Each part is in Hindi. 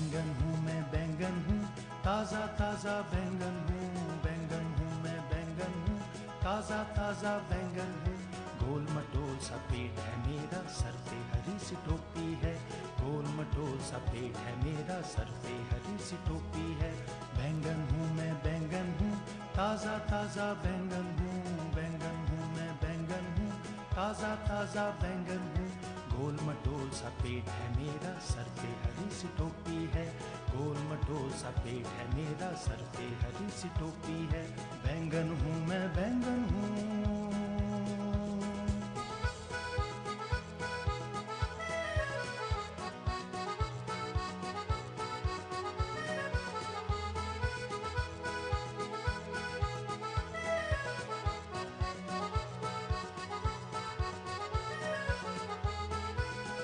बैंगन हूँ मैं बैंगन हूँ, ताज़ा ताज़ा बैंगन हूँ। बैंगन हूँ मैं बैंगन हूँ, ताज़ा ताज़ा बैंगन हूँ। गोल मटोल सा पेट है मेरा, सर पे हरी सी टोपी है। गोल मटोल सा पेट है मेरा, सर पे हरी सी टोपी है। बैंगन हूँ मैं बैंगन हूँ, ताज़ा ताज़ा बैंगन हूँ। बैंगन हूँ मैं बैंगन हूँ, ताज़ा ताज़ा बैंगन हूँ। गोल मटोल सा पेट है मेरा, सर पे हरी सी टोपी है। गोल मटोल सा पेट है मेरा, सर पे हरी सी टोपी है। बैंगन हूँ मैं बैंगन हूँ।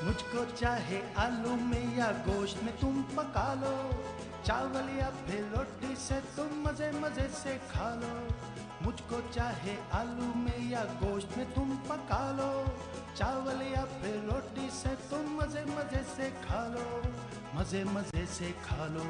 मुझको चाहे आलू में या गोश्त में तुम पका लो, चावल या फिर रोटी से तुम मजे मजे से खा लो। मुझको चाहे आलू में या गोश्त में तुम पका लो, चावल या फिर रोटी से तुम मजे मजे से खा लो, मजे मजे से खा लो।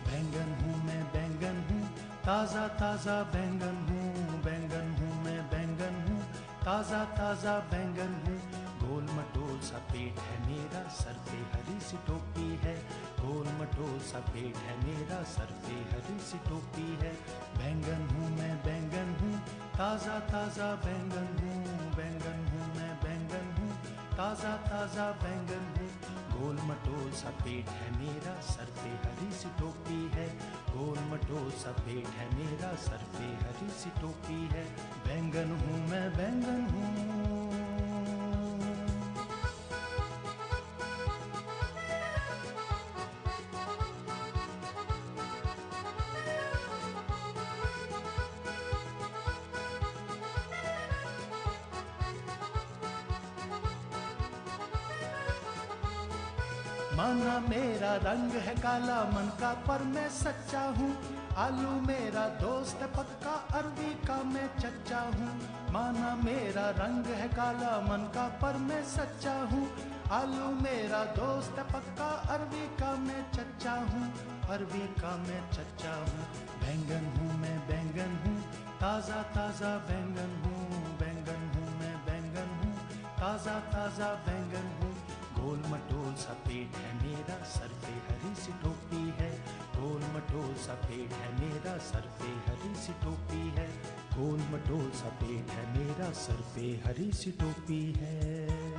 बैंगन हूँ मैं बैंगन हूँ, ताज़ा ताज़ा बैंगन हूँ। बैंगन हूँ मैं बैंगन हूँ, ताज़ा ताज़ा बैंगन हूँ। गोल मटोल सा पेट है मेरा, सर पे हरी सी टोपी है। गोल मटोल सा पेट है मेरा, सर पे हरी सी टोपी है। बैंगन हूँ मैं बैंगन हूँ, ताज़ा ताज़ा बैंगन हूँ। बैंगन हूँ मैं बैंगन हूँ, ताज़ा ताज़ा बैंगन हूँ। गोल मटोल सा पेट है मेरा, सर पे हरी सी टोपी है। गोल मटोल सा पेट है मेरा, सर पे हरी सी टोपी है। बैंगन हूँ मैं बैंगन हूँ। माना मेरा रंग है काला मन का, पर मैं सच्चा हूँ। आलू मेरा दोस्त पक्का, अरबी का मैं चच्चा हूँ। माना मेरा रंग है काला मन का, पर मैं सच्चा हूँ। आलू मेरा दोस्त पक्का, अरबी का मैं चच्चा हूँ। अरबी का मैं चच्चा हूँ। बैंगन हूँ मैं बैंगन हूँ, ताज़ा ताज़ा बैंगन हूँ। बैंगन हूँ मैं बैंगन हूँ, ताज़ा ताज़ा बैंगन हूँ। गोल मटोल सा पेट है मेरा, सर पे हरी सी टोपी है। गोल मटोल सा पेट है मेरा, सर पे हरी सी टोपी है। गोल मटोल सा पेट है मेरा, सर पे हरी सी टोपी है।